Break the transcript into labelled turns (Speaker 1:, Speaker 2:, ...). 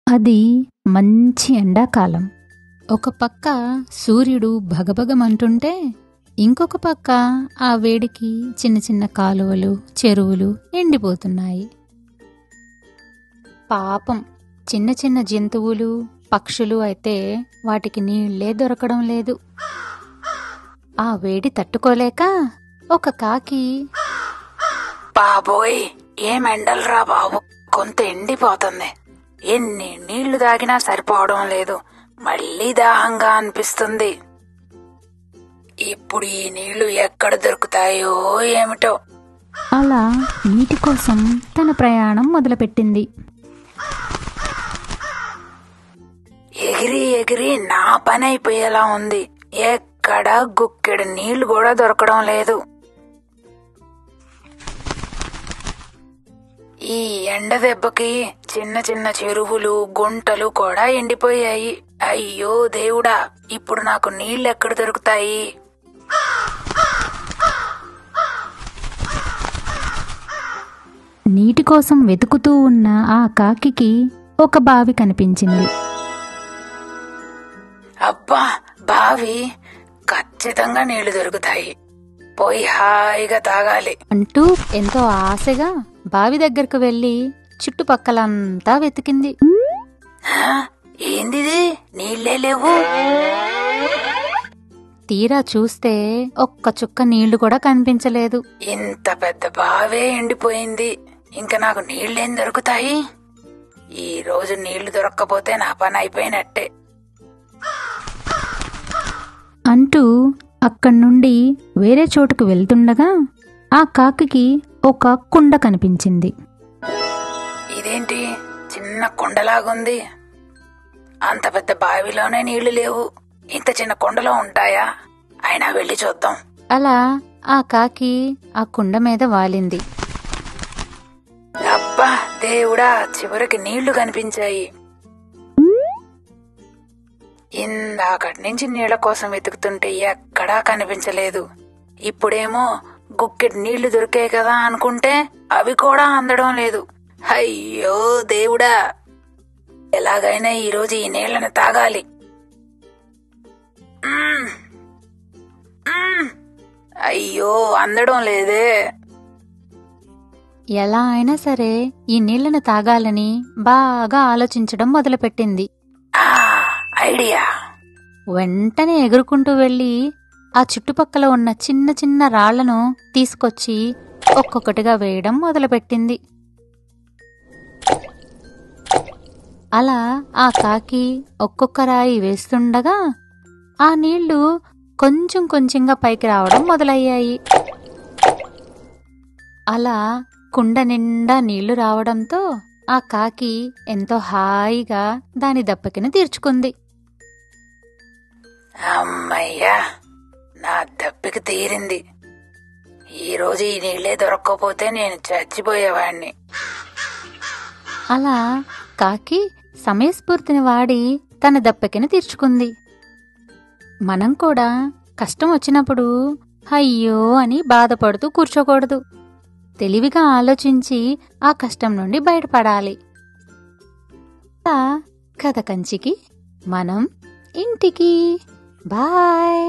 Speaker 1: అది మంచి ఎండాకాలం. ఒక పక్క సూర్యుడు భగభగమంటుంటే ఇంకొక పక్క ఆ వేడికి చిన్న చిన్న కాలువలు, చెరువులు ఎండిపోతున్నాయి. పాపం చిన్న చిన్న జంతువులు, పక్షులు అయితే వాటికి నీళ్లే దొరకడం లేదు. ఆ వేడి తట్టుకోలేక ఒక కాకి,
Speaker 2: బాబోయ్ ఏమెండలరా బాబు, కొంత ఎండిపోతుంది. ఎన్ని నీళ్లు తాగినా సరిపోవడం లేదు. మళ్ళీ దాహంగా అనిపిస్తుంది. ఇప్పుడు ఈ నీళ్లు ఎక్కడ దొరుకుతాయో ఏమిటో.
Speaker 1: అలా నీటి కోసం తన ప్రయాణం మొదలుపెట్టింది.
Speaker 2: ఎగిరి ఎగిరి నా పని అయిపోయేలా ఉంది. ఎక్కడ గుక్కెడు నీళ్లు కూడా దొరకడం లేదు. ఈ ఎండ దెబ్బకి చిన్న చిన్న చెరువులు, గుంటలు కూడా ఎండిపోయాయి. అయ్యో దేవుడా, ఇప్పుడు నాకు నీళ్లు ఎక్కడ దొరుకుతాయి?
Speaker 1: నీటి కోసం వెతుకుతూ ఉన్న ఆ కాకికి ఒక బావి కనిపించింది.
Speaker 2: అబ్బా, బావి, ఖచ్చితంగా నీళ్లు దొరుకుతాయి. పోయి హాయిగా తాగాలి
Speaker 1: అంటూ ఎంతో ఆశగా బావి దగ్గరకు వెళ్లి చుట్టుపక్కలంతా వెతికింది.
Speaker 2: ఏందిది, నీళ్లే లేవు.
Speaker 1: తీరా చూస్తే ఒక్క చుక్క నీళ్లు కూడా కనిపించలేదు.
Speaker 2: ఇంత పెద్ద బావే ఎండిపోయింది. ఇంకా నాకు నీళ్లేం దొరుకుతాయి? ఈ రోజు నీళ్లు దొరక్కపోతే నా పని అయిపోయినట్టే
Speaker 1: అంటూ అక్కడి నుండి వేరే చోటుకు వెళ్తుండగా ఆ కాకికి ఒక కుండ కనిపించింది.
Speaker 2: ఇదేంటి చిన్న కుండలాగుంది? అంత పెద్ద బావిలోనే నీళ్లు లేవు, ఇంత చిన్న కుండలో ఉంటాయా? అయినా వెళ్ళి చూద్దాం.
Speaker 1: అలా ఆ కాకి ఆ కుండ మీద వాలింది.
Speaker 2: అబ్బా దేవుడా, చివరికి నీళ్లు కనిపించాయి. ఇందాకటి నుంచి నీళ్ల కోసం వెతుకుతుంటే ఎక్కడా కనిపించలేదు. ఇప్పుడేమో గుక్కెడు నీళ్లు దొరికాయి కదా అనుకుంటే అవి కూడా అందడం లేదు. అయ్యో దేవుడా, ఎలాగైనా ఈరోజు ఈ నీళ్లను తాగాలి. అయ్యో అందడం లేదే.
Speaker 1: ఎలా అయినా సరే ఈ నీళ్లను తాగాలని బాగా ఆలోచించడం మొదలుపెట్టింది.
Speaker 2: ఐడియా!
Speaker 1: వెంటనే ఎగురుకుంటూ వెళ్లి ఆ చుట్టుపక్కల ఉన్న చిన్న చిన్న రాళ్లను తీసుకొచ్చి ఒక్కొక్కటిగా వేయడం మొదలుపెట్టింది. అలా ఆ కాకి ఒక్కొక్క రాయి వేస్తుండగా ఆ నీళ్లు కొంచెం కొంచెంగా పైకి రావడం మొదలయ్యాయి. అలా కుండ నిండా నీళ్లు రావడంతో ఆ కాకి ఎంతో హాయిగా దాని దప్పికను తీర్చుకుంది.
Speaker 2: అమ్మయ్యా, నా దప్పిక తీరింది. ఈరోజు ఈ నీళ్లే దొరక్కపోతే నేను చచ్చిపోయేవాణ్ణి.
Speaker 1: అలా కాకి సమయస్ఫూర్తిని వాడి తన దప్పికను తీర్చుకుంది. మనం కూడా కష్టం వచ్చినప్పుడు అయ్యో అని బాధపడుతూ కూర్చోకూడదు. తెలివిగా ఆలోచించి ఆ కష్టం నుండి బయటపడాలి. కథ కంచికి మనం ఇంటికి. బాయ్.